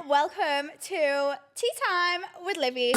welcome to Tea Time with Livvy.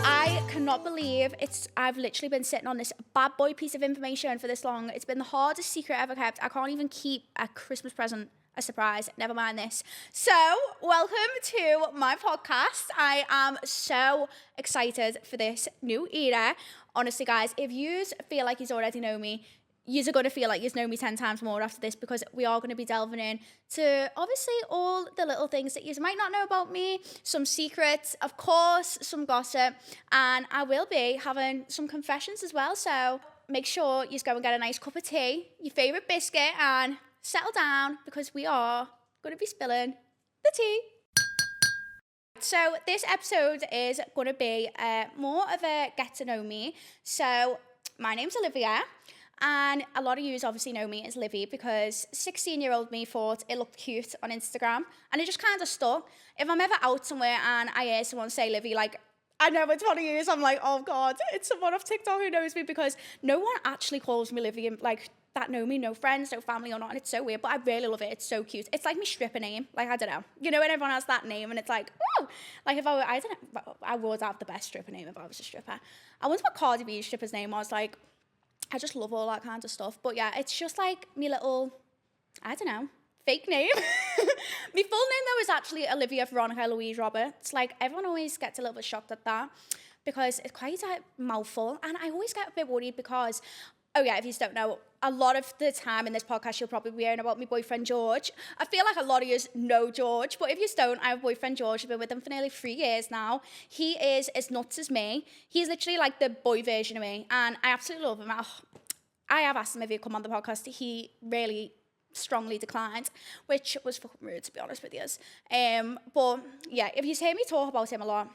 I cannot believe I've literally been sitting on this bad boy piece of information for this long. It's been the hardest secret ever kept. I can't even keep a Christmas present a surprise, never mind this. So, welcome to my podcast. I am so excited for this new era. Honestly, guys, if you feel like you already know me, you're going to feel like you know me 10 times more after this, because we are going to be delving in to obviously all the little things that you might not know about me, some secrets, of course, some gossip, and I will be having some confessions as well. So make sure you go and get a nice cup of tea, your favourite biscuit, and settle down, because we are going to be spilling the tea. So this episode is going to be more of a get to know me. So my name's Olivia, and a lot of you obviously know me as Livvy, because 16-year-old me thought it looked cute on Instagram, and it just kind of stuck. If I'm ever out somewhere and I hear someone say Livvy, like, I know it's funny years, I'm like, oh God, it's someone off TikTok who knows me, because no one actually calls me Livvy, and like, that know me, no friends, no family or not, and it's so weird, but I really love it. It's so cute. It's like my stripper name. Like, I don't know. You know when everyone has that name and it's like, oh, like if I don't know, I would have the best stripper name if I was a stripper. I wonder what Cardi B's stripper's name was. Like, I just love all that kind of stuff. But yeah, it's just like me little, I don't know, fake name. My full name though is actually Olivia Veronica Louise Roberts. Like, everyone always gets a little bit shocked at that, because it's quite a mouthful, and I always get a bit worried because, oh yeah, if you don't know, a lot of the time in this podcast, you'll probably be hearing about my boyfriend, George. I feel like a lot of you know George, but if you don't, I have a boyfriend, George. I've been with him for nearly 3 years now. He is as nuts as me. He's literally like the boy version of me, and I absolutely love him. I have asked him if he'd come on the podcast. He really strongly declined, which was fucking rude, to be honest with you. But yeah, if you hear me talk about him a lot,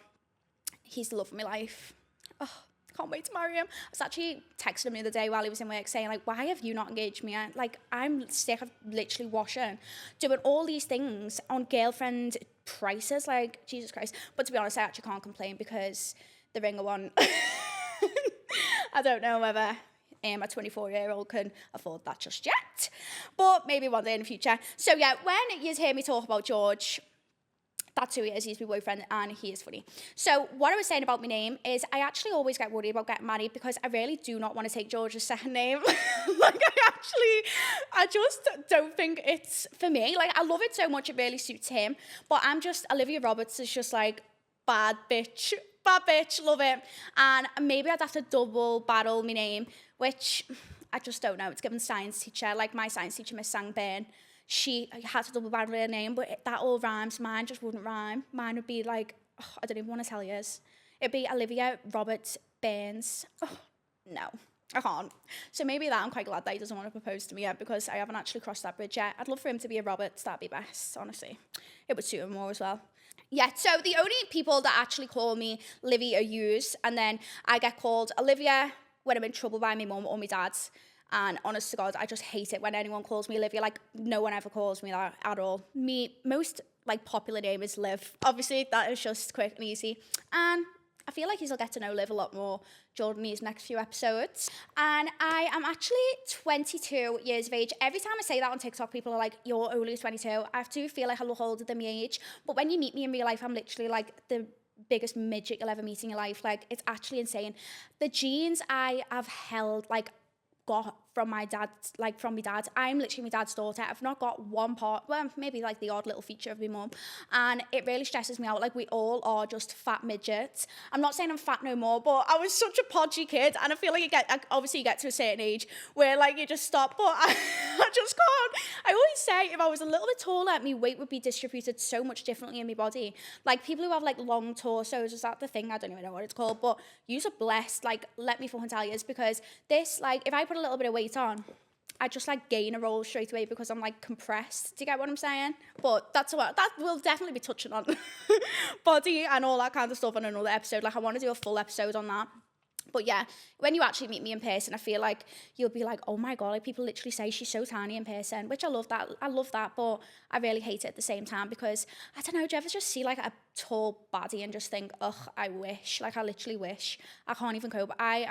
he's the love of my life. Oh, can't wait to marry him. I was actually texting him the other day while he was in work saying, like, why have you not engaged me? Like, I'm sick of literally washing, doing all these things on girlfriend prices, like, Jesus Christ. But to be honest, I actually can't complain, because the ringer one, I don't know whether a 24-year-old can afford that just yet, but maybe one day in the future. So yeah, when you hear me talk about George, that's who he is. He's my boyfriend, and he is funny. So what I was saying about my name is I actually always get worried about getting married, because I really do not want to take George's second name. Like, I just don't think it's for me. Like, I love it so much, it really suits him. But Olivia Roberts is just like, bad bitch, love it. And maybe I'd have to double barrel my name, which I just don't know. It's given science teacher, like my science teacher, Miss Sangburn. She had to double barrel her name, but that all rhymes. Mine just wouldn't rhyme. Mine would be like, oh, I don't even want to tell you. It'd be Olivia Roberts Burns. Oh, no, I can't. So maybe I'm quite glad that he doesn't want to propose to me yet, because I haven't actually crossed that bridge yet. I'd love for him to be a Roberts. That'd be best, honestly. It would suit him more as well. Yeah, so the only people that actually call me Livvy are yous, and then I get called Olivia when I'm in trouble by my mum or my dad. And honest to God, I just hate it when anyone calls me Olivia. Like, no one ever calls me that at all. Most like popular name is Liv. Obviously, that is just quick and easy. And I feel like you'll get to know Liv a lot more during these next few episodes. And I am actually 22 years of age. Every time I say that on TikTok, people are like, you're only 22. I do feel like I look older than my age. But when you meet me in real life, I'm literally like the biggest midget you'll ever meet in your life. Like, it's actually insane. The genes I have held, like, got from my dad, I'm literally my dad's daughter. I've not got one part, well, maybe like the odd little feature of my mum, and it really stresses me out. Like, we all are just fat midgets. I'm not saying I'm fat no more, but I was such a podgy kid, and I feel like you get to a certain age where like you just stop, but I just can't. I always say if I was a little bit taller, my weight would be distributed so much differently in my body. Like, people who have like long torsos, is that the thing? I don't even know what it's called, but yous are blessed. Like, let me fucking tell you, because this, like, if I put a little bit of weight on, I just like gain a roll straight away, because I'm like compressed. Do you get what I'm saying? But that we'll definitely be touching on body and all that kind of stuff on another episode. Like, I want to do a full episode on that. But yeah, when you actually meet me in person, I feel like you'll be like, oh my God, like people literally say she's so tiny in person, which I love that. I love that, but I really hate it at the same time because, I don't know, do you ever just see like a tall body and just think, ugh, I wish, like I literally wish. I can't even cope. I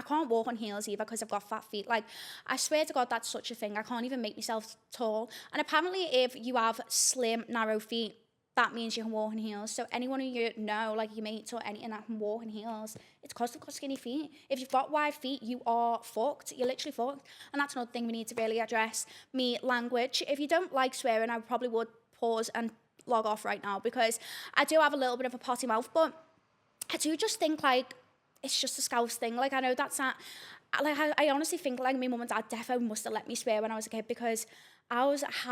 can't walk on heels either because I've got fat feet. Like, I swear to God, that's such a thing. I can't even make myself tall. And apparently if you have slim, narrow feet, that means you can walk in heels. So anyone who you know, like your mates or anything that can walk in heels, it's because they've got skinny feet. If you've got wide feet, you are fucked. You're literally fucked. And that's another thing we need to really address. Me, language. If you don't like swearing, I probably would pause and log off right now because I do have a little bit of a potty mouth, but I do just think like it's just a Scouse thing. Like I know that's not, like I honestly think like my mum and dad definitely must have let me swear when I was a kid because how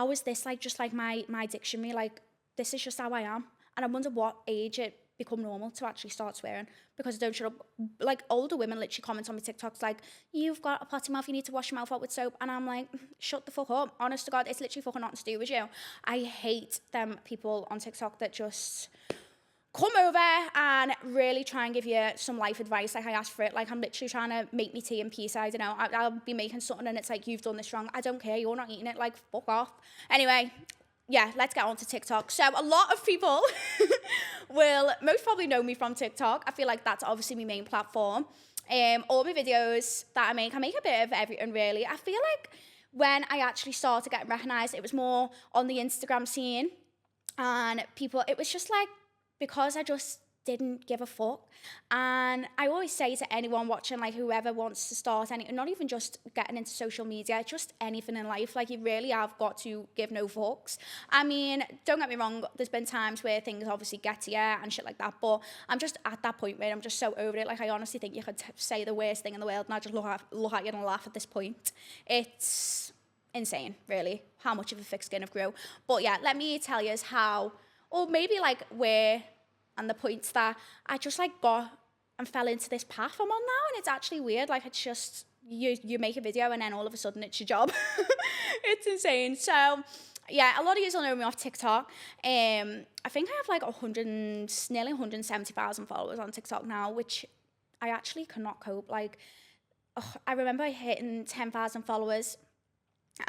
is this like just like my dictionary, like this is just how I am. And I wonder what age it become normal to actually start swearing because I don't shut up. Like older women literally comment on my TikToks like, you've got a potty mouth, you need to wash your mouth out with soap. And I'm like, shut the fuck up. Honest to God, it's literally fucking nothing to do with you. I hate them people on TikTok that just come over and really try and give you some life advice. Like I asked for it. Like I'm literally trying to make me tea in peace. I don't know. I'll be making something and it's like, you've done this wrong. I don't care. You're not eating it. Like fuck off. Anyway, yeah, let's get on to TikTok. So a lot of people will most probably know me from TikTok. I feel like that's obviously my main platform. All my videos that I make a bit of everything really. I feel like when I actually started getting recognised, it was more on the Instagram scene. And people, it was just like, because I just didn't give a fuck. And I always say to anyone watching, like whoever wants to start anything, not even just getting into social media, just anything in life, like you really have got to give no fucks. I mean, don't get me wrong, there's been times where things obviously get to you and shit like that, but I'm just at that point where I'm just so over it. Like I honestly think you could say the worst thing in the world and I just look at you and laugh at this point. It's insane, really, how much of a thick skin I've grew. But yeah, let me tell you how, or maybe like where, and the points that I just like got and fell into this path I'm on now. And it's actually weird. Like it's just, you make a video and then all of a sudden it's your job. It's insane. So yeah, a lot of you will know me off TikTok. I think I have like nearly 170,000 followers on TikTok now, which I actually cannot cope. Like, I remember hitting 10,000 followers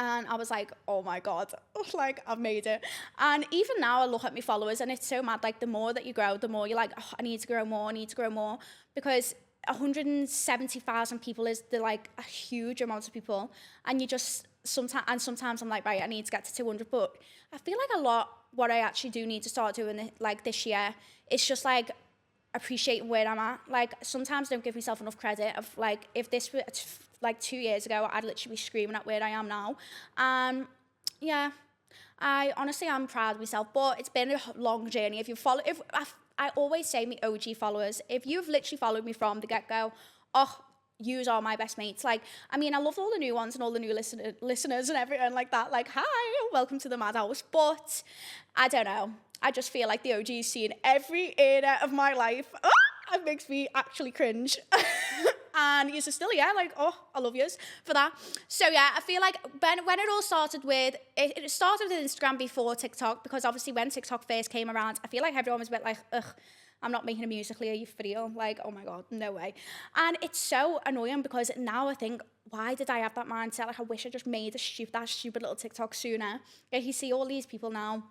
and I was like, oh my God, like I've made it. And even now I look at my followers and it's so mad. Like the more that you grow, the more you're like, oh, I need to grow more, because 170,000 people is like a huge amount of people. And you just sometimes I'm like, right, I need to get to 200. But I feel like a lot, what I actually do need to start doing like this year, it's just like appreciating where I'm at. Like sometimes I don't give myself enough credit of like, if this were like 2 years ago, I'd literally be screaming at where I am now. And yeah, I honestly am proud of myself, but it's been a long journey. I always say my OG followers, if you've literally followed me from the get-go, oh, yous are my best mates. Like, I mean, I love all the new ones and all the new listeners and everything like that. Like, hi, welcome to the madhouse. But I don't know. I just feel like the OG's seen every era of my life. Oh, it makes me actually cringe. And you're still, yeah, like, oh, I love yous for that. So yeah, I feel like when it all started with, it started with Instagram before TikTok, because obviously when TikTok first came around, I feel like everyone was a bit like, ugh, I'm not making a Musical.ly, are you for real? Like, oh my God, no way. And it's so annoying because now I think, why did I have that mindset? Like, I wish I just made that stupid little TikTok sooner. Like, you see all these people now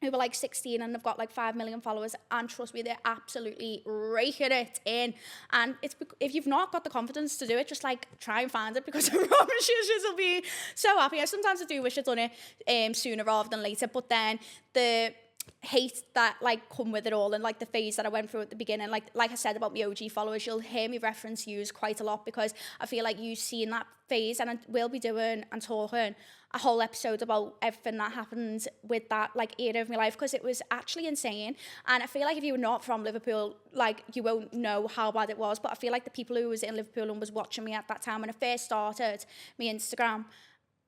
who were like 16 and they've got like 5 million followers, and trust me, they're absolutely raking it in. And it's, if you've not got the confidence to do it, just like try and find it, because I promise you will be so happy. Sometimes I do wish I'd done it sooner rather than later, but then the hate that like come with it all, and like the phase that I went through at the beginning, like I said about my OG followers, you'll hear me reference yous quite a lot, because I feel like you've seen that phase, and I will be doing and talking a whole episode about everything that happened with that like era of my life, because it was actually insane. And I feel like if you're not from Liverpool, like you won't know how bad it was, but I feel like the people who was in Liverpool and was watching me at that time when I first started my Instagram,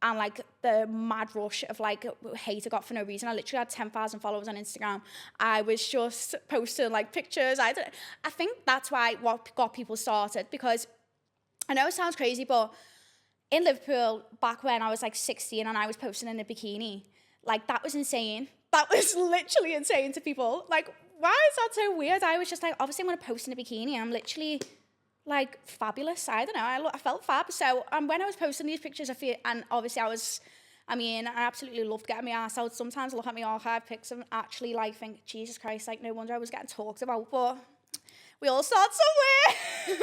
and like the mad rush of like hate I got for no reason. I literally had 10,000 followers on Instagram. I was just posting like pictures. I think that's why what got people started, because I know it sounds crazy, but in Liverpool, back when I was like 16 and I was posting in a bikini, like that was insane. That was literally insane to people. Like, why is that so weird? I was just like, obviously I'm going to post in a bikini. I'm literally like fabulous. I don't know. I felt fab. So when I was posting these pictures, and obviously I absolutely loved getting my ass out. Sometimes I look at my archive pics and actually like think, Jesus Christ, like no wonder I was getting talked about. But we all start somewhere.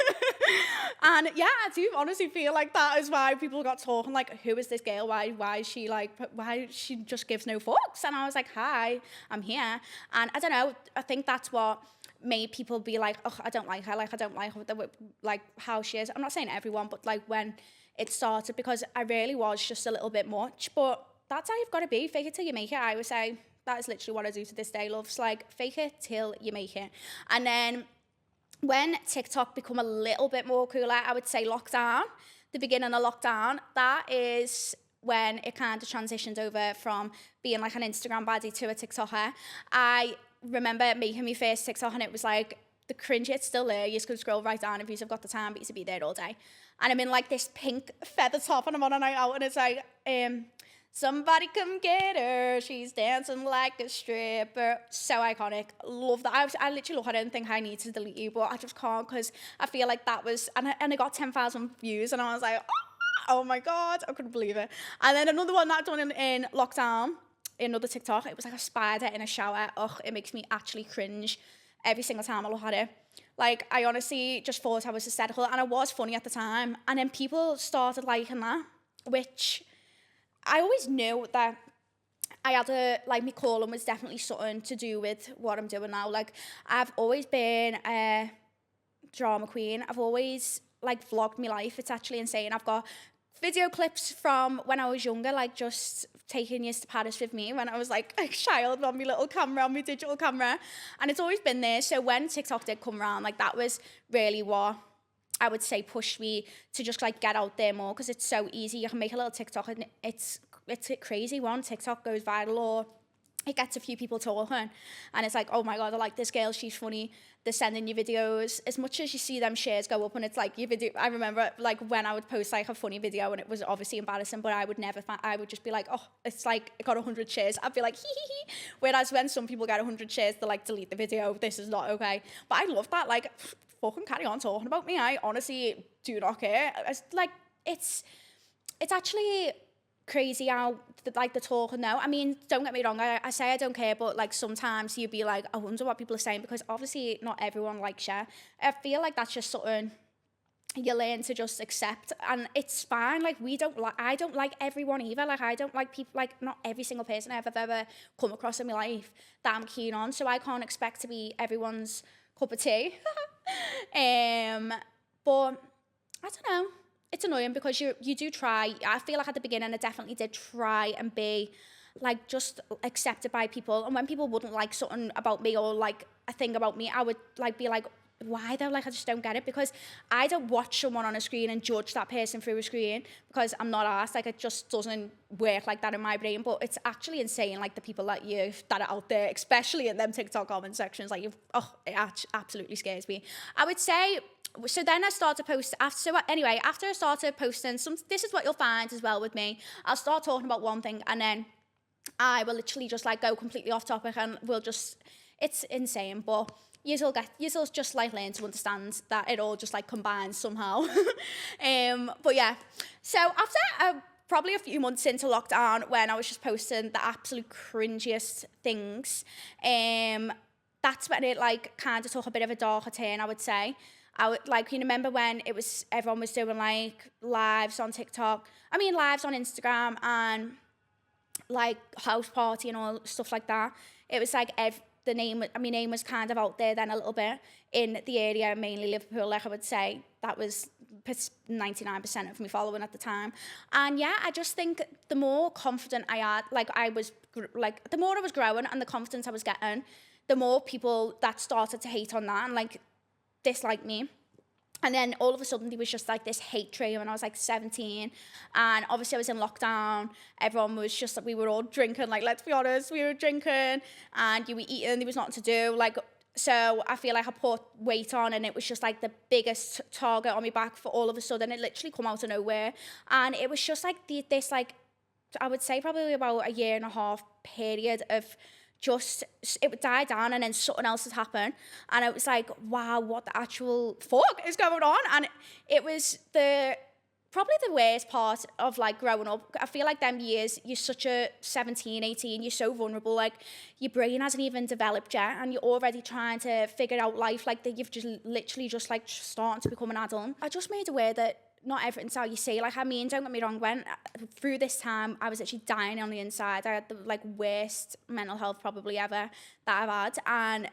And yeah, I do honestly feel like that is why people got talking, like, who is this girl? Why is she like, why she just gives no fucks? And I was like, hi, I'm here. And I don't know, I think that's what made people be like, oh, I don't like her, like how she is. I'm not saying everyone, but like when it started, because I really was just a little bit much. But that's how you've got to be. Fake it till you make it, I would say. That is literally what I do to this day, loves. Like, fake it till you make it. And then when TikTok become a little bit more cooler, I would say lockdown, the beginning of lockdown, that is when it kind of transitioned over from being like an Instagram baddie to a TikToker. I remember making my first TikTok and it was like, the cringe, it's still there. You just can scroll right down if you've got the time, but you should be there all day. And I'm in like this pink feather top and I'm on a night out and it's like, somebody come get her. She's dancing like a stripper. So iconic. Love that. I literally look at it and think I need to delete you, but I just can't because I feel like that was... And I got 10,000 views and I was like, oh my God, I couldn't believe it. And then another one that I've done in lockdown, another TikTok, it was like a spider in a shower. Ugh, it makes me actually cringe every single time I look at it. Like, I honestly just thought I was hysterical and I was funny at the time. And then people started liking that, which... I always knew that I had my calling was definitely something to do with what I'm doing now. Like, I've always been a drama queen. I've always, like, vlogged my life. It's actually insane. I've got video clips from when I was younger, like, just taking you to Paris with me when I was, like, a child on my little camera, on my digital camera. And it's always been there. So when TikTok did come around, like, that was really what I would say pushed me to just like get out there more because it's so easy. You can make a little TikTok and it's crazy. One TikTok goes viral or it gets a few people talking and it's like, oh my God, I like this girl, she's funny. They're sending you videos. As much as you see them shares go up and it's like your video, I remember like when I would post like a funny video and it was obviously embarrassing, but I would just be like, oh, it's like it got 100 shares. I'd be like, hee hee hee. Whereas when some people get 100 shares, they're like, delete the video, this is not okay. But I love that, like, fucking carry on talking about me. I honestly do not care. It's actually crazy how the talking now. I mean, don't get me wrong, I say I don't care, but like sometimes you'd be like, I wonder what people are saying because obviously not everyone likes you. I feel like that's just something you learn to just accept and it's fine. Like I don't like everyone either. Like I don't like people, like not every single person I've ever come across in my life that I'm keen on. So I can't expect to be everyone's cup of tea. But I don't know. It's annoying because you do try. I feel like at the beginning I definitely did try and be like just accepted by people. And when people wouldn't like something about me or like a thing about me, I would like be like, why though? Like I just don't get it because I don't watch someone on a screen and judge that person through a screen because I'm not arsed. Like it just doesn't work like that in my brain. But it's actually insane, like the people that are out there, especially in them TikTok comment sections. Like it absolutely scares me. I would say. So then I started posting after I started posting this is what you'll find as well with me. I'll start talking about one thing and then I will literally just like go completely off topic and it's insane, but you'll just like learn to understand that it all just like combines somehow. But yeah, so after probably a few months into lockdown when I was just posting the absolute cringiest things, that's when it like kind of took a bit of a darker turn, I would say. I would like, you remember when everyone was doing like lives on TikTok, lives on Instagram and like house party and all stuff like that. It was like my name was kind of out there then a little bit in the area, mainly Liverpool, like I would say. That was 99% of me following at the time. And yeah, I just think the more confident I had, the more I was growing and the confidence I was getting, the more people that started to hate on that and like dislike me. And then all of a sudden there was just like this hate train when I was like 17 and obviously I was in lockdown. Everyone was just like, we were all drinking, like let's be honest, we were drinking and you were eating, there was nothing to do, like, so I feel like I put weight on and it was just like the biggest target on my back for all of a sudden. It literally come out of nowhere and it was just like this like I would say probably about a year and a half period of just, it would die down and then something else had happened. And it was like, wow, what the actual fuck is going on? And it was probably the worst part of like growing up. I feel like them years, you're such a 17, 18, you're so vulnerable. Like your brain hasn't even developed yet and you're already trying to figure out life. Like that you've just literally just like starting to become an adult. I just made aware that not everything's how you say. Like, I mean, don't get me wrong, when through this time, I was actually dying on the inside. I had the like worst mental health probably ever that I've had. And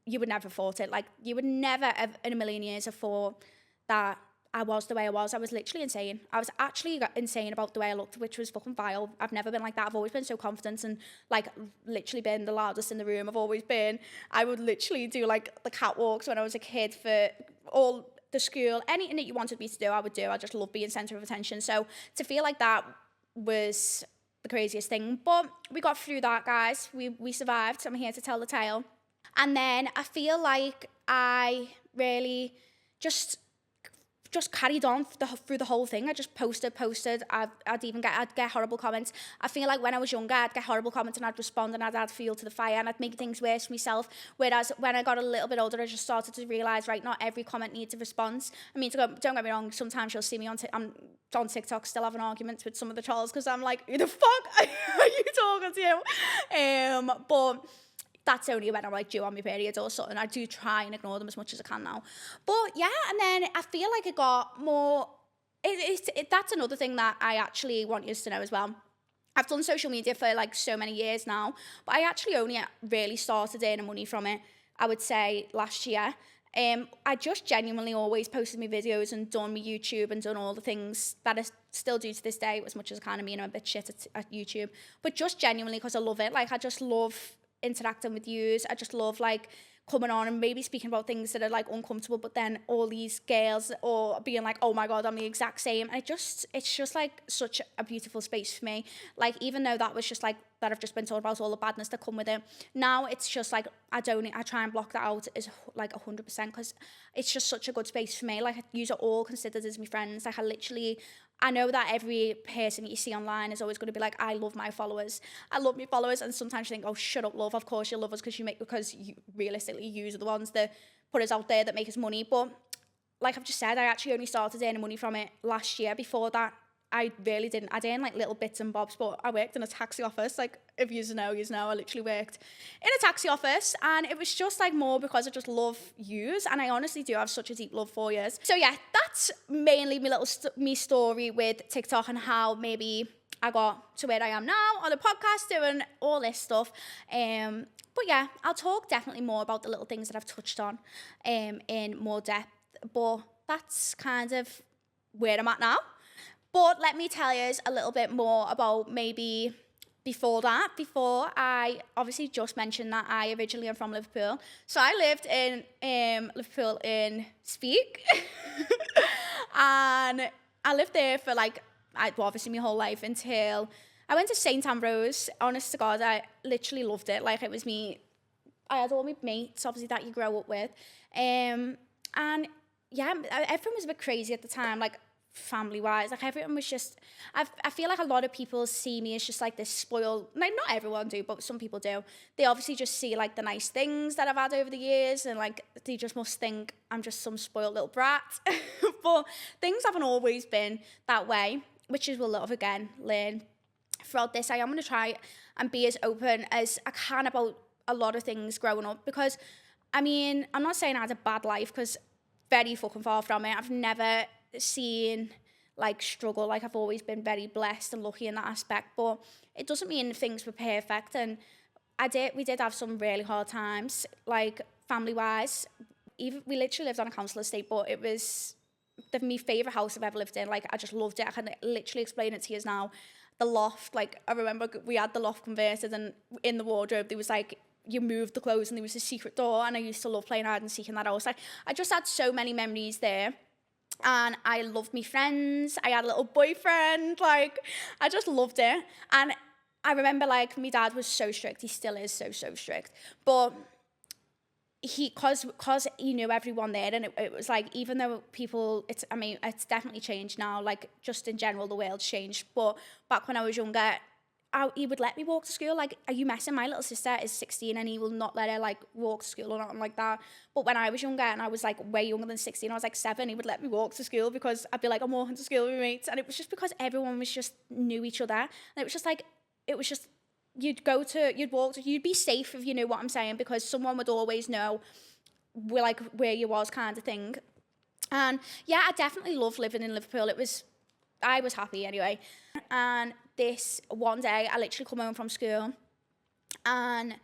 you would never have thought it. Like, you would never have, in a million years have thought that I was the way I was. I was literally insane. I was actually insane about the way I looked, which was fucking vile. I've never been like that. I've always been so confident and like literally been the loudest in the room. I would literally do like the catwalks when I was a kid for all the school, anything that you wanted me to do, I would do. I just love being centre of attention. So to feel like that was the craziest thing. But we got through that, guys. We survived. So I'm here to tell the tale. And then I feel like I really just carried on through the whole thing. I just posted. I'd get horrible comments. I feel like when I was younger, I'd get horrible comments and I'd respond and I'd add fuel to the fire and I'd make things worse for myself. Whereas when I got a little bit older, I just started to realise, right, not every comment needs a response. I mean, don't get me wrong, sometimes you'll see me I'm on TikTok still having arguments with some of the trolls because I'm like, who the fuck are you talking to? But that's only when I'm like due on my period or something. I do try and ignore them as much as I can now. But yeah, and then I feel like it got more, that's another thing that I actually want you to know as well. I've done social media for like so many years now, but I actually only really started earning money from it, I would say last year. I just genuinely always posted my videos and done my YouTube and done all the things that I still do to this day, as much as I can. I mean, I'm a bit shit at YouTube, but just genuinely because I love it. Like, I just love interacting with yous. I just love like coming on and maybe speaking about things that are like uncomfortable, but then all these girls or being like, oh my god, I'm the exact same. And it's just like such a beautiful space for me. Like, even though that was just like that, I've just been told about all the badness that come with it, now it's just like I try and block that out as like 100%, because it's just such a good space for me. Like, I use it all considered as my friends. Like, I know that every person that you see online is always going to be like, I love my followers. I love my followers. And sometimes you think, oh, shut up, love. Of course you love us because you realistically use the ones that put us out there, that make us money. But like I've just said, I actually only started earning money from it last year. Before that, I really didn't. I'd earn like little bits and bobs, but I worked in a taxi office. Like, if you know, I literally worked in a taxi office, and it was just like more because I just love yous, and I honestly do have such a deep love for yous. So yeah, that's mainly me story with TikTok and how maybe I got to where I am now on the podcast doing all this stuff. But yeah, I'll talk definitely more about the little things that I've touched on in more depth, but that's kind of where I'm at now. But let me tell you a little bit more about maybe before that. Before, I obviously just mentioned that I originally am from Liverpool. So I lived in Liverpool in Speak. And I lived there for like, obviously my whole life until I went to St. Ambrose. Honest to God, I literally loved it. Like, it was me. I had all my mates, obviously, that you grow up with. And yeah, everyone was a bit crazy at the time. Like, family-wise, like everyone was just, I feel like a lot of people see me as just like this spoiled, like not everyone do, but some people do. They obviously just see like the nice things that I've had over the years, and like they just must think I'm just some spoiled little brat. But things haven't always been that way, which is we'll learn throughout this. I am going to try and be as open as I can about a lot of things growing up, because I mean, I'm not saying I had a bad life, because very fucking far from it. I've never seen like struggle. Like, I've always been very blessed and lucky in that aspect, but it doesn't mean things were perfect. And we did have some really hard times, like family wise. Even we literally lived on a council estate, but it was my favourite house I've ever lived in. Like, I just loved it. I can literally explain it to you now. The loft, like, I remember we had the loft converted, and in the wardrobe there was like, you moved the clothes and there was a secret door, and I used to love playing hide and seek in that house. Like, I just had so many memories there. And I loved my friends. I had a little boyfriend. Like, I just loved it. And I remember, like, my dad was so strict. He still is so strict. But cause he knew everyone there, and it was like, even though people, it's definitely changed now. Like, just in general, the world's changed. But back when I was younger, he would let me walk to school. Like, are you messing? My little sister is 16 and he will not let her like walk to school or nothing like that. But when I was younger and I was like way younger than 16, I was like 7, he would let me walk to school because I'd be like, I'm walking to school with my mates. And it was just because everyone was just knew each other. And it was just you'd walk to, you'd be safe if you knew what I'm saying, because someone would always know where you was, kind of thing. And yeah, I definitely loved living in Liverpool. I was happy anyway. And this one day, I literally come home from school, and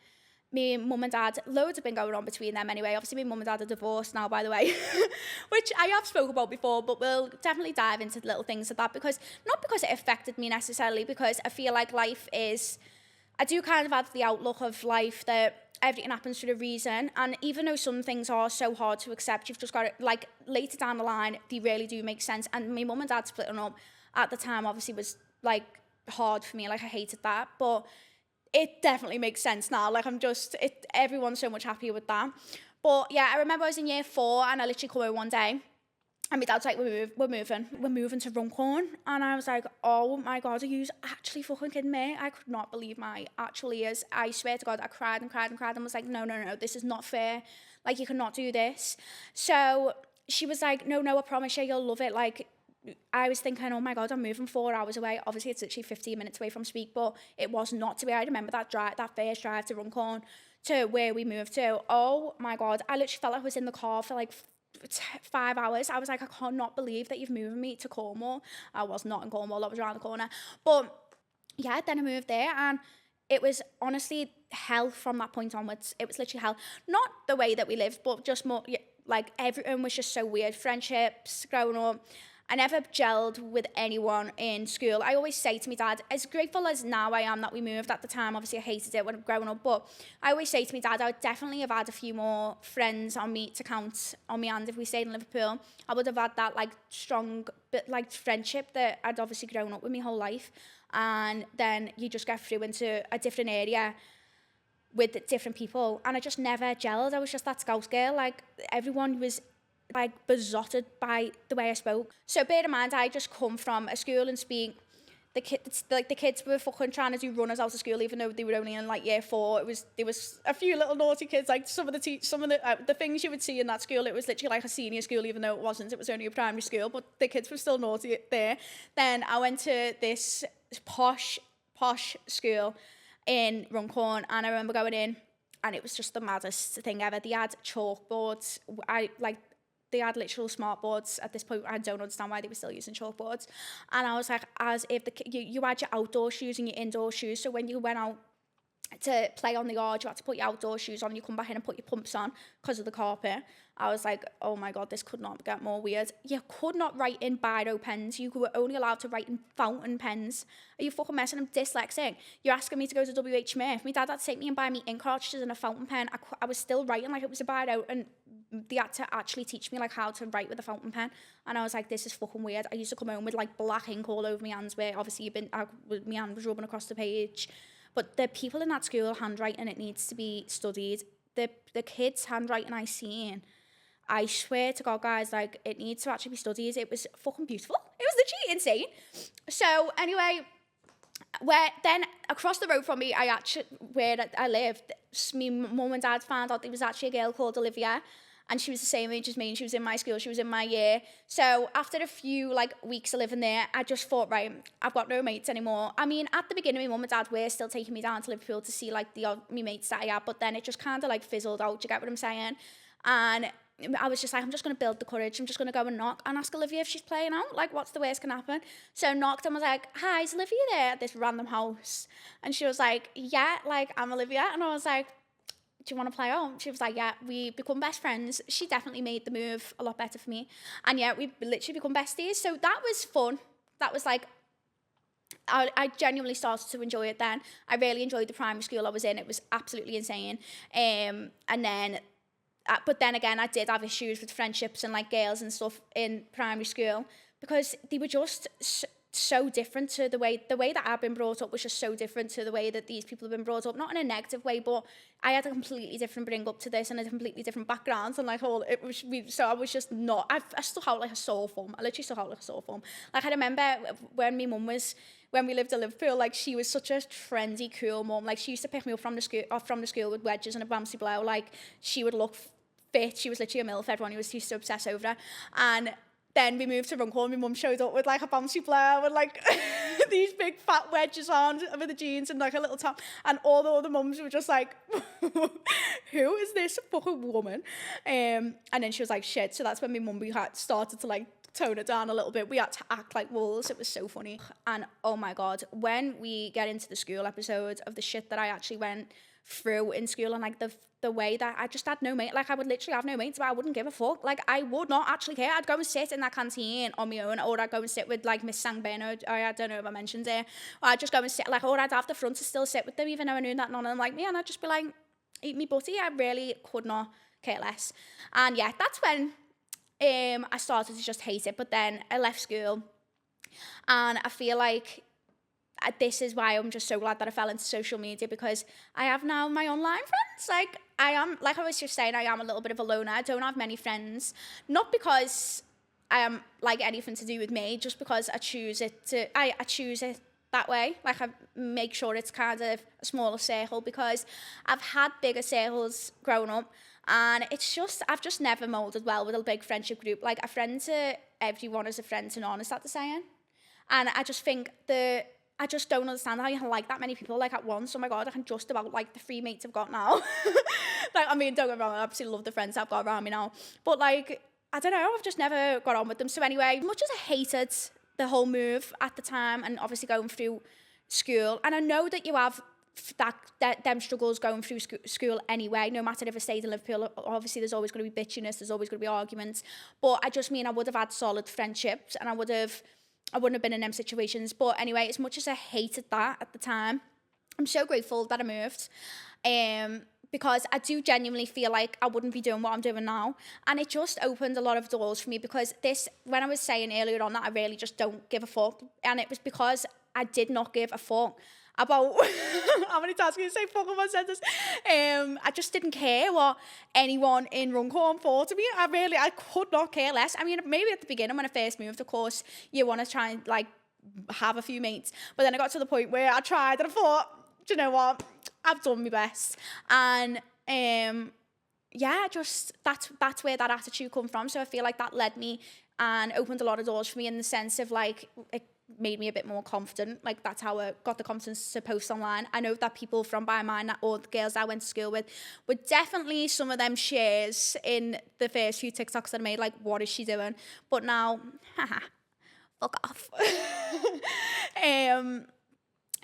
me mum and dad, loads have been going on between them anyway. Obviously, my mum and dad are divorced now, by the way, which I have spoken about before, but we'll definitely dive into the little things of that, because not because it affected me necessarily, because I feel like I do kind of have the outlook of life that everything happens for a reason. And even though some things are so hard to accept, you've just got to, like, later down the line, they really do make sense. And my mum and dad splitting up at the time obviously was, like, hard for me. Like, I hated that. But it definitely makes sense now. Like, everyone's so much happier with that. But, yeah, I remember I was in year 4, and I literally come home one day, and my dad's like, we're moving to Runcorn. And I was like, oh my God, are you actually fucking kidding me? I could not believe my actual ears. I swear to God, I cried and was like, no, this is not fair. Like, you cannot do this. So she was like, no, I promise you, you'll love it. Like, I was thinking, oh my God, I'm moving 4 hours away. Obviously, it's literally 15 minutes away from Speak, but it was not to be. I remember that first drive to Runcorn to where we moved to. Oh my God, I literally felt like I was in the car for like 5 hours. I was like, I cannot believe that you've moved me to Cornwall. I was not in Cornwall, I was around the corner. But yeah, then I moved there, and it was honestly hell from that point onwards. It was literally hell. Not the way that we lived, but just more, like, everything was just so weird. Friendships, growing up, I never gelled with anyone in school. I always say to my dad, as grateful as now I am that we moved at the time, obviously I hated it when growing up, but I always say to my dad, I would definitely have had a few more friends on me to count on my hand if we stayed in Liverpool. I would have had that, like, strong friendship that I'd obviously grown up with my whole life. And then you just get through into a different area with different people, and I just never gelled. I was just that Scouse girl. Like, everyone was like besotted by the way I spoke. So bear in mind, I just come from a school and Speak. The kids were fucking trying to do runners out of school, even though they were only in like year 4. There was a few little naughty kids. Like, some of the things you would see in that school, it was literally like a senior school, even though it wasn't. It was only a primary school, but the kids were still naughty there. Then I went to this posh school in Runcorn, and I remember going in, and it was just the maddest thing ever. They had chalkboards. They had literal smart boards at this point. I don't understand why they were still using chalkboards. And I was like, as if you had your outdoor shoes and your indoor shoes. So when you went out to play on the yard, you had to put your outdoor shoes on. You come back in and put your pumps on because of the carpet. I was like, oh my God, this could not get more weird. You could not write in biro pens. You were only allowed to write in fountain pens. Are you fucking messing? I'm dyslexic. You're asking me to go to W.H. Smith. My dad had to take me and buy me ink cartridges and a fountain pen. I was still writing like it was a biro, and they had to actually teach me like how to write with a fountain pen. And I was like, this is fucking weird. I used to come home with like black ink all over my hands, where obviously my hand was rubbing across the page. But the people in that school, handwriting, it needs to be studied. The kids' handwriting I seen, I swear to God, guys, like, it needs to actually be studied. It was fucking beautiful. It was literally insane. So anyway, then across the road from me, where I lived, my mum and dad found out there was actually a girl called Olivia, and she was the same age as me, and she was in my school, she was in my year. So after a few like weeks of living there, I just thought, right, I've got no mates anymore. I mean, at the beginning, my mum and dad were still taking me down to Liverpool to see like my mates that I had, but then it just kind of like fizzled out. Do you get what I'm saying? And I was just like, I'm just going to build the courage. I'm just going to go and knock and ask Olivia if she's playing out. Like, what's the worst can happen? So I knocked and was like, hi, is Olivia there at this random house? And she was like, yeah, like, I'm Olivia. And I was like, do you want to play out? She was like, yeah, we become best friends. She definitely made the move a lot better for me. And yeah, we literally become besties. So that was fun. That was like, I genuinely started to enjoy it then. I really enjoyed the primary school I was in. It was absolutely insane. And then, but then again, I did have issues with friendships and like girls and stuff in primary school, because they were just so different to the way that I've been brought up was just so different to the way that these people have been brought up. Not in a negative way, but I had a completely different bring up to this and a completely different background. And like so I was just not. I still have like a sore thumb. I literally still have like a sore thumb. Like I remember when my mum was. When we lived in Liverpool, like she was such a trendy, cool mum. Like she used to pick me up from the school with wedges and a bouncy blow. Like she would look fit. She was literally a MILF. Everyone used to obsess over her. And then we moved to Runcorn. My mum showed up with like a bouncy blow and like these big fat wedges on with the jeans and like a little top. And all the other mums were just like, who is this fucking woman? And then she was like, shit. So that's when my mum started to like tone it down a little bit. We had to act like wolves. It was so funny. And oh my God, when we get into the school episode of the shit that I actually went through in school and like the way that I just had no mate, like I would literally have no mates, but I wouldn't give a fuck. Like I would not actually care. I'd go and sit in that canteen on my own, or I'd go and sit with like Miss Sangbeno. I don't know if I mentioned it. Or I'd just go and sit like, or I'd have the front to still sit with them, even though I knew that none of them liked me, and I'd just be like, eat me butty. I really could not care less. And yeah, that's when I started to just hate it. But then I left school, and I feel like this is why I'm just so glad that I fell into social media, because I have now my online friends. Like I am, like I was just saying, I am a little bit of a loner. I don't have many friends, not because I am like anything to do with me, just because I choose it that way. Like I make sure it's kind of a smaller circle, because I've had bigger circles growing up. And it's just, I've just never moulded well with a big friendship group. Like a friend to everyone is a friend to none, is that the saying? And I just think I just don't understand how you can like that many people like at once. Oh my God, I can just about like the 3 mates I've got now. Like, I mean, don't get me wrong, I absolutely love the friends I've got around me now. But like, I don't know, I've just never got on with them. So anyway, as much as I hated the whole move at the time, and obviously going through school, and I know that you have them struggles going through school anyway, no matter if I stayed in Liverpool. Obviously there's always going to be bitchiness, there's always going to be arguments, but I just mean I would have had solid friendships, and I wouldn't have been in them situations. But anyway, as much as I hated that at the time, I'm so grateful that I moved, because I do genuinely feel like I wouldn't be doing what I'm doing now. And it just opened a lot of doors for me, because when I was saying earlier on that I really just don't give a fuck, and it was because I did not give a fuck about how many times can you say fuck in one sentence? I just didn't care what anyone in Runcorn thought of me. I could not care less. I mean, maybe at the beginning when I first moved, of course, you want to try and like have a few mates. But then I got to the point where I tried and I thought, do you know what? I've done my best. And yeah, just that's where that attitude come from. So I feel like that led me and opened a lot of doors for me, in the sense of like, it made me a bit more confident. Like that's how I got the confidence to post online. I know that people from by mine, or the girls I went to school with, were definitely some of them shares in the first few TikToks that I made, like, what is she doing? But now, haha, fuck off.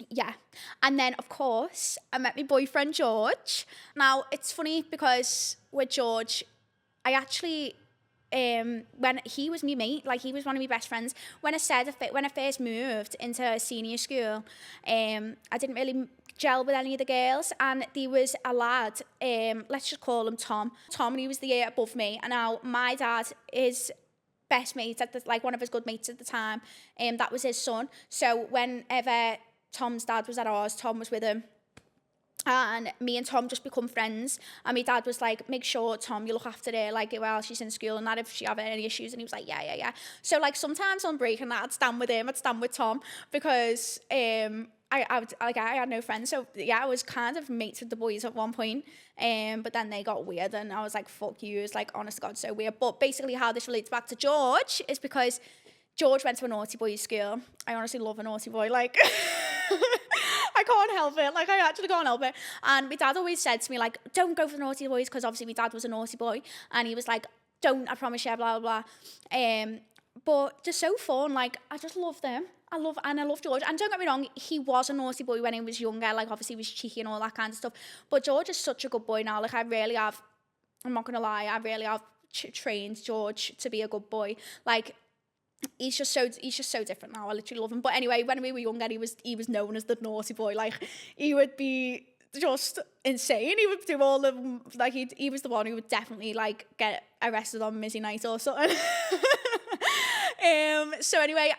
Yeah. And then of course I met my boyfriend George. Now it's funny because with George, I actually when he was my mate, like he was one of my best friends. When I first moved into senior school, I didn't really gel with any of the girls, and there was a lad, let's just call him Tom, and he was the year above me, and now my dad is best mate like one of his good mates at the time, that was his son. So whenever Tom's dad was at ours, Tom was with him. And me and Tom just become friends. And my dad was like, make sure, Tom, you look after her, like, while she's in school, and that if she have any issues. And he was like, yeah. So, like, sometimes on break and that, I'd stand with him, I'd stand with Tom, because I had no friends. So, yeah, I was kind of mates with the boys at one point. But then they got weird, and I was like, fuck you. It was like, honest to God, so weird. But basically how this relates back to George is because George went to a naughty boys school. I honestly love a naughty boy. Like... I can't help it. Like, I actually can't help it. And my dad always said to me, like, don't go for the naughty boys, because obviously my dad was a naughty boy. And he was like, don't, I promise you, blah, blah, blah. But just so fun. Like, I just love them. I love George. And don't get me wrong, he was a naughty boy when he was younger. Like, obviously he was cheeky and all that kind of stuff. But George is such a good boy now. Like, I'm not going to lie, I really have trained George to be a good boy. Like, he's just so different now. I literally love him. But anyway, when we were younger, he was known as the naughty boy. Like, he would be just insane. He would do all the, like, he was the one who would definitely, like, get arrested on Mizzy night or something. So anyway,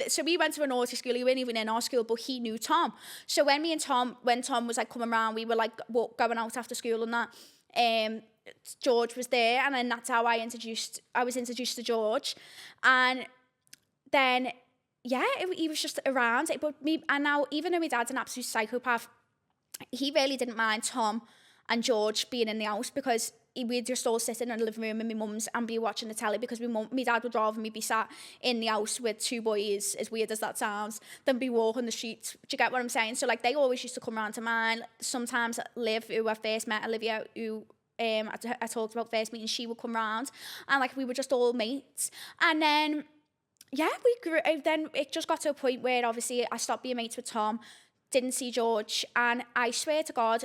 so we went to a naughty school. He wasn't even in our school, but he knew Tom. So when Tom was like coming around, we were like going out after school and that. George was there, and then that's how I was introduced to George, and then he was just around. But now, even though my dad's an absolute psychopath, he really didn't mind Tom and George being in the house, because we'd just all sit in the living room and my mum's and be watching the telly, because my dad would rather me be sat in the house with two boys, as weird as that sounds, than be walking the streets. Do you get what I'm saying? So like, they always used to come around to mine. Sometimes Liv, who I first met, Olivia, who I talked about first meeting, she would come around, and like, we were just all mates. And then we grew. Then it just got to a point where obviously I stopped being mates with Tom, didn't see George, and I swear to God,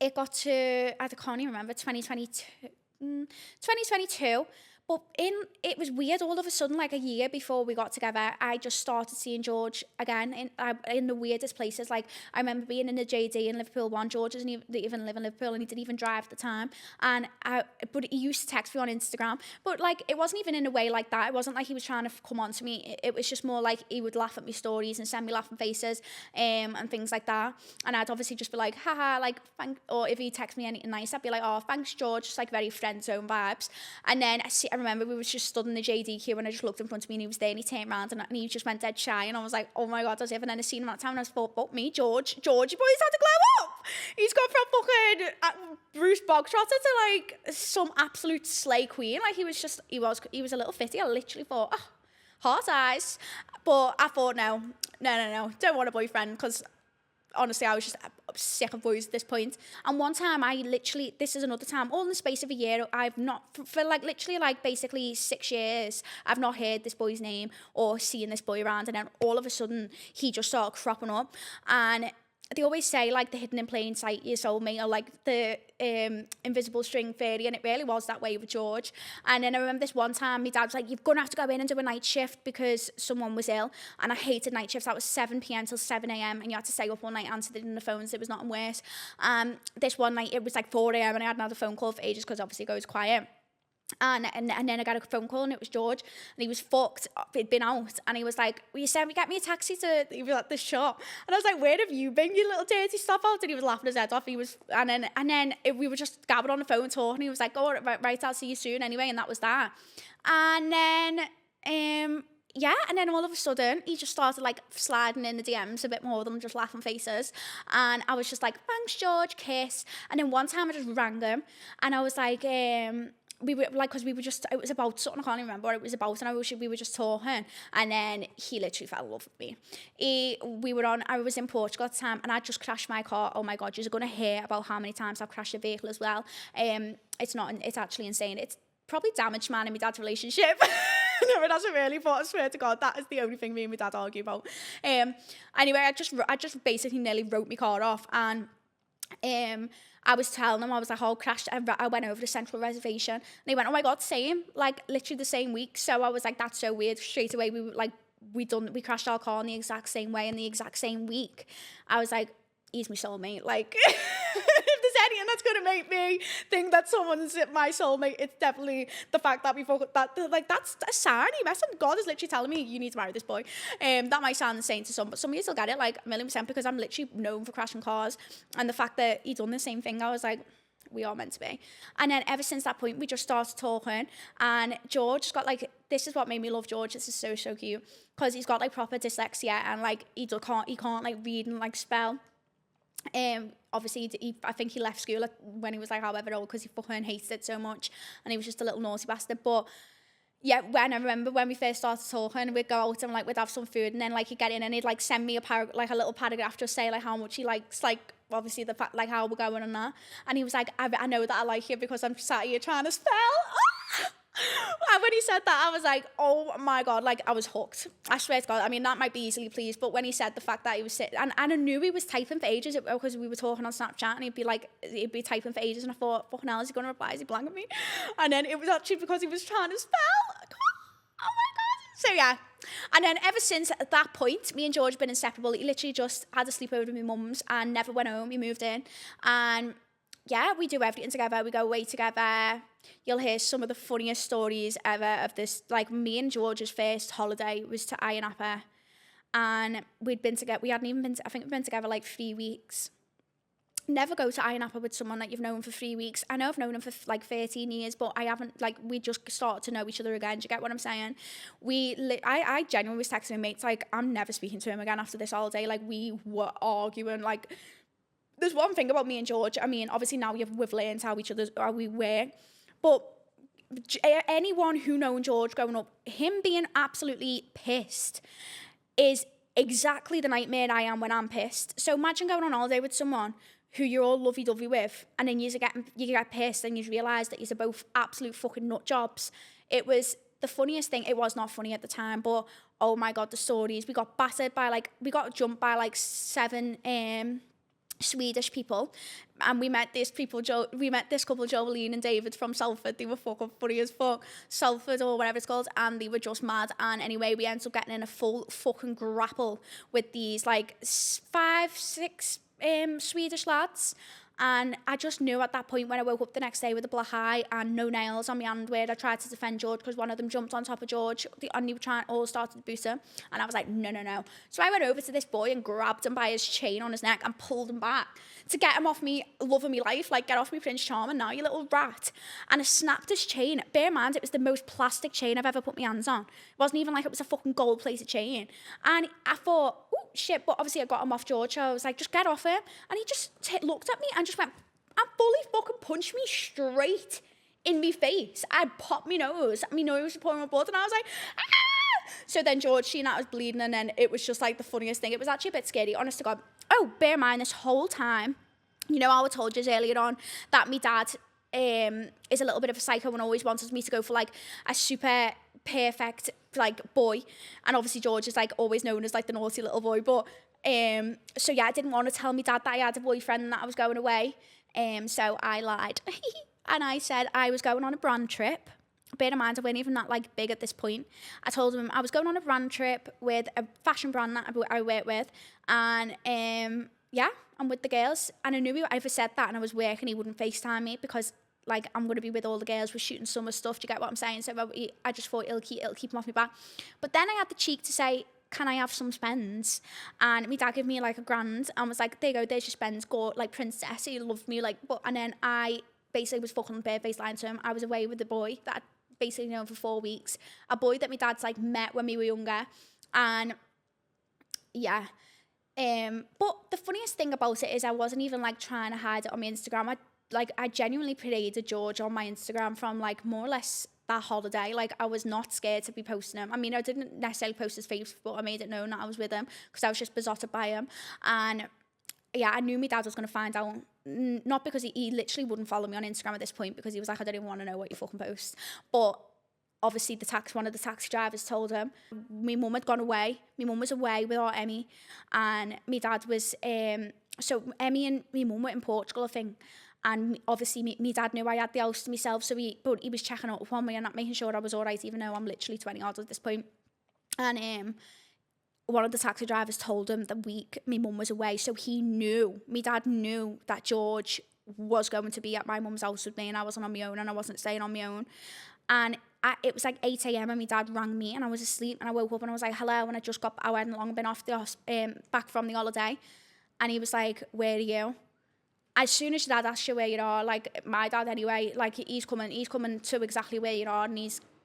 it got to, I can't even remember, 2022. But it was weird, all of a sudden, like a year before we got together, I just started seeing George again in the weirdest places. Like, I remember being in the JD in Liverpool one. George doesn't even live in Liverpool, and he didn't even drive at the time. But he used to text me on Instagram. But like, it wasn't even in a way like that. It wasn't like he was trying to come on to me. It was just more like he would laugh at my stories and send me laughing faces, and things like that. And I'd obviously just be like, haha, like, or if he texted me anything nice, I'd be like, oh, thanks, George. Just like very friend zone vibes. And then I remember we was just stood in the JD queue, and I just looked in front of me, and he was there, and he turned around, and he just went dead shy, and I was like, oh my God, has everyone ever seen him that time? And I thought, but me, George, your boy's had to glow up. He's gone from fucking Bruce Bogtrotter to like some absolute slay queen. Like, he was a little fitty. I literally thought, oh, heart eyes. But I thought, no, don't want a boyfriend, because honestly, I was just sick of boys at this point. And one time, this is another time, all in the space of a year, I've not, for like literally like basically 6 years, I've not heard this boy's name or seen this boy around. And then all of a sudden, he just started cropping up. And they always say, like, the hidden in plain sight, your soulmate, or like the invisible string fairy, and it really was that way with George. And then I remember this one time, my dad was like, you're going to have to go in and do a night shift because someone was ill. And I hated night shifts. That was 7 p.m. till 7 a.m. and you had to stay up all night answering the phones. It was nothing worse. This one night, it was like 4 a.m. and I hadn't had a phone call for ages, because obviously it goes quiet. And then I got a phone call, and it was George, and he was fucked up. He'd been out, and he was like, will you send me, get me a taxi to the shop? And I was like, where have you been, you little dirty stuff out? And he was laughing his head off. And then we were just gabbing on the phone talking. He was like, oh, right, I'll see you soon anyway. And that was that. And then and then all of a sudden, he just started like sliding in the DMs a bit more than just laughing faces. And I was just like, thanks, George, kiss. And then one time I just rang him, and I was like, we were like, because it was about something, I can't even remember what it was about, and we were just talking, and then he literally fell in love with me. I was in Portugal at the time, and I just crashed my car. Oh my God, you're going to hear about how many times I've crashed a vehicle as well. It's actually insane. It's probably damaged man and my dad's relationship. No, it hasn't really, but I swear to God, that is the only thing me and my dad argue about. Anyway, I just basically nearly wrote my car off, and I was telling him, I was like, oh, crashed. I went over to Central Reservation, and he went, oh my God, same, like literally the same week. So I was like, that's so weird. Straight away, we crashed our car in the exact same way in the exact same week. I was like, he's my soulmate. Like, if there's anything that's going to make me think that someone's my soulmate, it's definitely the fact that that's a sign. God is literally telling me, you need to marry this boy. That might sound insane to some, but some of you still get it, like 1,000,000%, because I'm literally known for crashing cars. And the fact that he done the same thing, I was like, we are meant to be. And then ever since that point, we just started talking, and George has got like, this is what made me love George. This is so cute, because he's got like proper dyslexia, and like he can't like read and like spell. Obviously, I think he left school when he was like however old, because he fucking hated it so much, and he was just a little naughty bastard. But yeah, when I remember when we first started talking, we'd go out and like we'd have some food, and then like he'd get in and he'd like send me a little paragraph, just say like how much he likes, like obviously the fact like how we're going and that. And he was like, I know that I like you because I'm sat here trying to spell. And when he said that, I was like, oh my God, like I was hooked. I swear to God. I mean, that might be easily pleased, but when he said the fact that he was sitting, and I knew he was typing for ages, because we were talking on Snapchat, and he'd be typing for ages, and I thought, fucking hell, is he going to reply? Is he blanking me? And then it was actually because he was trying to spell. Oh my God. So yeah. And then ever since at that point, me and George have been inseparable. He literally just had a sleepover with my mum's and never went home. He moved in, and yeah, we do everything together. We go away together. You'll hear some of the funniest stories ever of this. Like, me and George's first holiday was to Ayia Napa, and we'd been together. We hadn't even been. I think we'd been together like 3 weeks. Never go to Ayia Napa with someone that you've known for 3 weeks. I know I've known him for like 13 years, but I haven't, like, we just started to know each other again. Do you get what I'm saying? I genuinely was texting my mates, like, I'm never speaking to him again after this holiday. Like, we were arguing. Like, there's one thing about me and George. I mean, obviously now we've learned how we were, but anyone who known George growing up, him being absolutely pissed is exactly the nightmare I am when I'm pissed. So imagine going on holiday with someone who you're all lovey-dovey with, and then you get pissed and you realise that you're both absolute fucking nut jobs. It was the funniest thing. It was not funny at the time, but oh my God, the stories. We got jumped by like 7 Swedish people, and we met this couple, Jolene and David from Salford. They were fucking funny as fuck, Salford or whatever it's called, and they were just mad. And anyway, we ended up getting in a full fucking grapple with these like 5, 6 Swedish lads, and I just knew at that point when I woke up the next day with a black eye and no nails on my hand where I tried to defend George because one of them jumped on top of George and they were all started to boot him, and I was like, no. So I went over to this boy and grabbed him by his chain on his neck and pulled him back to get him off me, loving me life, like, get off me Prince Charming now, you little rat. And I snapped his chain. Bear in mind, it was the most plastic chain I've ever put my hands on. It wasn't even like it was a fucking gold-plated chain. And I thought, oh, shit, but obviously I got him off George, so I was like, just get off him. And he just looked at me and just went, and fully fucking punched me straight in my face. I popped my nose was pouring my blood, and I was like, ah! So then George, seeing that I was bleeding, and then it was just like the funniest thing. It was actually a bit scary, honest to God. Oh, bear in mind, this whole time, you know how I told you earlier on that my dad is a little bit of a psycho and always wanted me to go for like a super perfect like boy, and obviously George is like always known as like the naughty little boy, but so yeah, I didn't want to tell my dad that I had a boyfriend and that I was going away, so I lied and I said I was going on a brand trip. Bear in mind, I wasn't even that like big at this point. I told him I was going on a brand trip with a fashion brand that I work with, and yeah, I'm with the girls. And I knew if I ever said that and I was working, he wouldn't FaceTime me because like I'm going to be with all the girls. We're shooting summer stuff. Do you get what I'm saying? So I just thought it'll keep him off my back. But then I had the cheek to say, can I have some spends? And my dad gave me like £1,000 and was like, there you go, there's your spends. Go, like, princess, he loved me. Like, but, and then I basically was fucking bare-faced lying to him. I was away with the boy that I'd basically known for 4 weeks. A boy that my dad's like met when we were younger. And yeah. But the funniest thing about it is I wasn't even like trying to hide it on my Instagram. I genuinely paraded George on my Instagram from like more or less that holiday. Like, I was not scared to be posting him. I mean, I didn't necessarily post his face, but I made it known that I was with him because I was just besotted by him. And yeah, I knew my dad was going to find out. Not because he literally wouldn't follow me on Instagram at this point because he was like, I don't even want to know what you fucking post. But obviously one of the taxi drivers told him. My mum had gone away. My mum was away without Emmy, and my dad was so Emmy and my mum were in Portugal, I think. And obviously my dad knew I had the house to myself, so he was checking up on me and making sure I was all right, even though I'm literally 20 odd at this point. And one of the taxi drivers told him the week my mum was away, so my dad knew that George was going to be at my mum's house with me, and I wasn't on my own, and I wasn't staying on my own. And it was like 8 a.m. and my dad rang me, and I was asleep, and I woke up and I was like, hello, and I hadn't long been off back from the holiday, and he was like, where are you? As soon as your dad asks you where you are, like my dad anyway, like he's coming to exactly where you are, and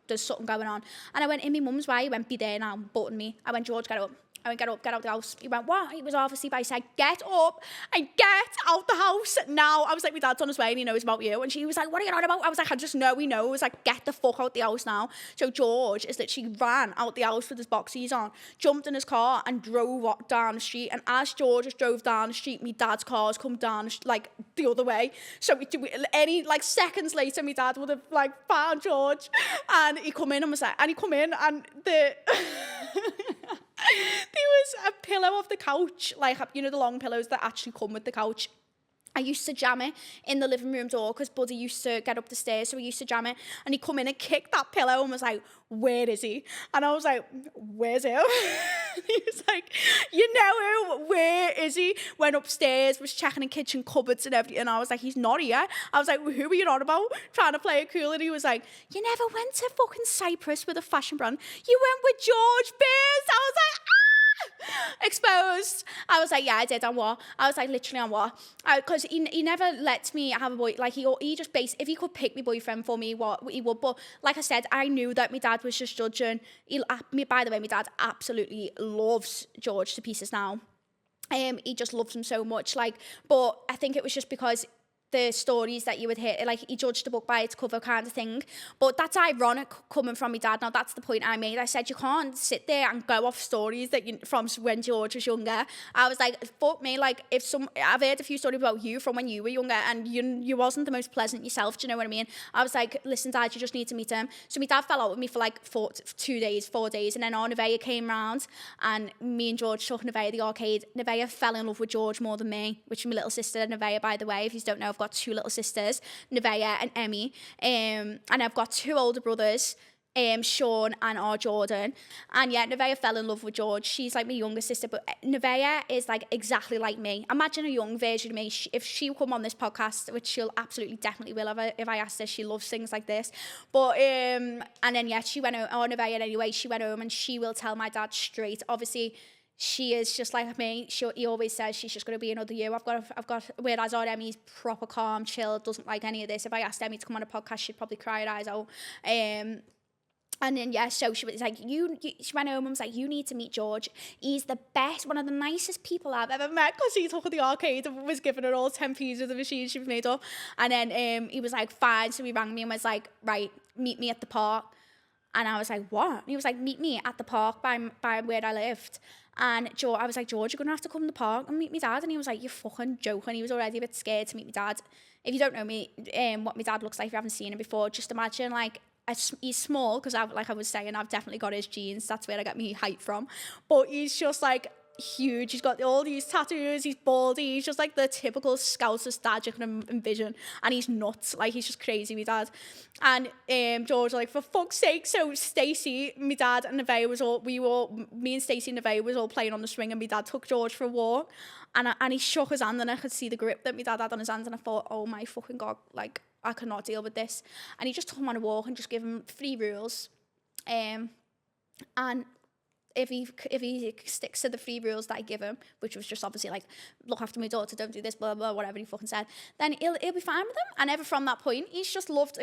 there's something going on. And I went, in my mum's way. He went, be there now, button me. I went, George, get up. I went, get up, get out the house. He went, what? He was obviously by said, get up and get out the house now. I was like, my dad's on his way and he knows about you. And she was like, what are you on about? I was like, I just know he knows. Like, get the fuck out the house now. So George is literally ran out the house with his boxies on, jumped in his car and drove down the street. And as George just drove down the street, my dad's car's come down like the other way. So any like seconds later, my dad would have like found George, and he come in and was like, and the there was a pillow off the couch, like, you know, the long pillows that actually come with the couch. I used to jam it in the living room door because Buddy used to get up the stairs, so we used to jam it. And he come in and kicked that pillow and was like, where is he? And I was like, where's he? He was like, you know who? Where is he? Went upstairs, was checking in kitchen cupboards and everything. And I was like, he's not here. I was like, well, who are you on about? Trying to play it cool. And he was like, you never went to fucking Cyprus with a fashion brand. You went with George Beers. I was like, exposed. I was like, yeah, I did. On what? I was like, literally on what? Because he never lets me have a boy. Like, he just if he could pick my boyfriend for me, what he would. But like I said, I knew that my dad was just judging. By the way, my dad absolutely loves George to pieces now. He just loves him so much. Like, but I think it was just because the stories that you would hear, like, he judged the book by its cover kind of thing. But that's ironic coming from my dad. Now, that's the point I made. I said, you can't sit there and go off stories that from when George was younger. I was like, fuck me, like, I've heard a few stories about you from when you were younger, and you wasn't the most pleasant yourself, do you know what I mean? I was like, listen, Dad, you just need to meet him. So my dad fell out with me for like 4 days, and then our Nevaeh came round, and me and George took Nevaeh to the arcade. Nevaeh fell in love with George more than me, which is my little sister, Nevaeh, by the way. If you don't know, I've got 2 little sisters, Nevaeh and Emmy, and I've got 2 older brothers, Sean and our Jordan. And yeah, Nevaeh fell in love with George. She's like my younger sister, but Nevaeh is like exactly like me. Imagine a young version of me. If she would come on this podcast, which she'll absolutely definitely will if I asked her, she loves things like this. But and then yeah, she went home, Nevaeh anyway, she went home and she will tell my dad straight. Obviously, she is just like me. He always says she's just going to be another you. I've got. Whereas our Emmy's proper calm, chill, doesn't like any of this. If I asked Emmy to come on a podcast, she'd probably cry her eyes out. And then, yeah, so she was like, she went home and was like, you need to meet George. He's the best, one of the nicest people I've ever met, because he took her to the arcade and was giving her all 10p's of the machine she was made up. And then he was like, fine. So he rang me and was like, right, meet me at the park. And I was like, what? And he was like, meet me at the park by where I lived. And I was like, George, you're going to have to come to the park and meet me dad. And he was like, you're fucking joking. He was already a bit scared to meet me dad. If you don't know me, what my dad looks like, if you haven't seen him before, just imagine, like, he's small, because like I was saying, I've definitely got his genes. That's where I get my height from. But he's just like huge. He's got all these tattoos. He's baldy. He's just like the typical Scouser dad you can envision. And he's nuts. Like, he's just crazy, my dad. And George was like, for fuck's sake. So Stacey, my dad and Nevaeh me and Stacey and Nevaeh was all playing on the swing, and my dad took George for a walk. And he shook his hand, and I could see the grip that my dad had on his hand, and I thought, oh my fucking God, like, I cannot deal with this. And he just took him on a walk and just gave him 3 rules. And if he sticks to the 3 rules that I give him, which was just obviously like, look after my daughter, don't do this, blah, blah, whatever he fucking said, then he'll be fine with them. And ever from that point, he's just loved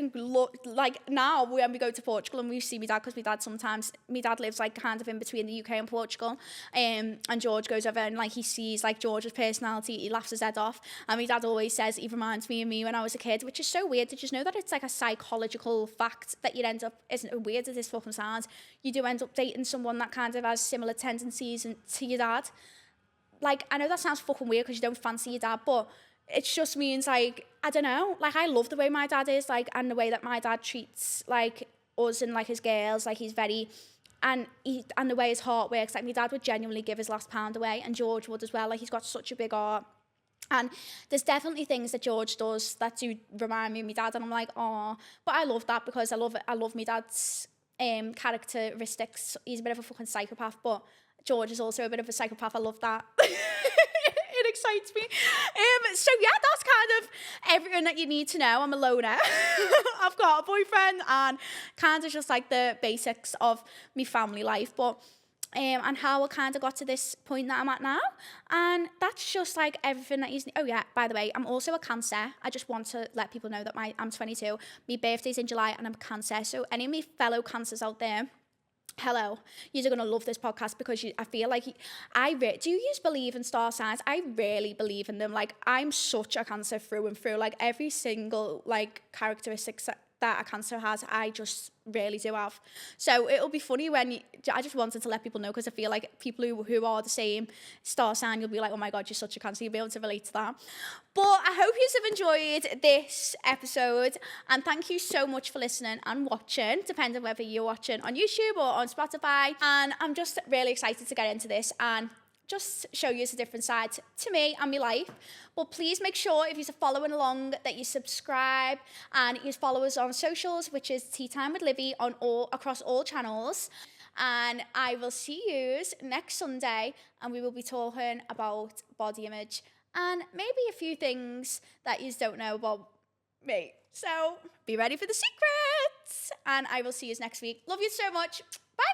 like, now when we go to Portugal and we see my dad, because my dad lives like kind of in between the UK and Portugal, and George goes over and like he sees like George's personality, he laughs his head off. And my dad always says he reminds me of me when I was a kid, which is so weird. Did you know that it's like a psychological fact that you'd end up, isn't it weird as this fucking sounds, you do end up dating someone that kind of has similar tendencies to your dad. Like, I know that sounds fucking weird because you don't fancy your dad, but it just means, like, I don't know, like, I love the way my dad is, like, and the way that my dad treats, like, us and, like, his girls. Like, he's very, and the way his heart works. Like, my dad would genuinely give his last pound away, and George would as well. Like, he's got such a big heart. And there's definitely things that George does that do remind me of my dad, and I'm like, oh, but I love that because I love my dad's characteristics. He's a bit of a fucking psychopath, but George is also a bit of a psychopath. I love that. It excites me. So yeah, that's kind of everything that you need to know. I'm a loner. I've got a boyfriend, and kind of just like the basics of my family life, but and how I kind of got to this point that I'm at now. And that's just like everything that oh yeah, by the way, I'm also a Cancer. I just want to let people know that I'm 22. My birthday's in July and I'm a Cancer. So any of my fellow Cancers out there, hello, you're going to love this podcast, because I feel like do you believe in star signs? I really believe in them. Like, I'm such a Cancer through and through. Like, every single like characteristics that a Cancer has, I just really do have. So it'll be funny when I just wanted to let people know, because I feel like people who are the same star sign, you'll be like, oh my God, you're such a Cancer, you'll be able to relate to that. But I hope you have enjoyed this episode, and thank you so much for listening and watching, depending whether you're watching on YouTube or on Spotify. And I'm just really excited to get into this and just show you a different side to me and my life. But please make sure, if you're following along, that you subscribe, and you follow us on socials, which is Tea Time with Livvy across all channels. And I will see you next Sunday, and we will be talking about body image and maybe a few things that you don't know about me. So be ready for the secrets, and I will see you next week. Love you so much. Bye.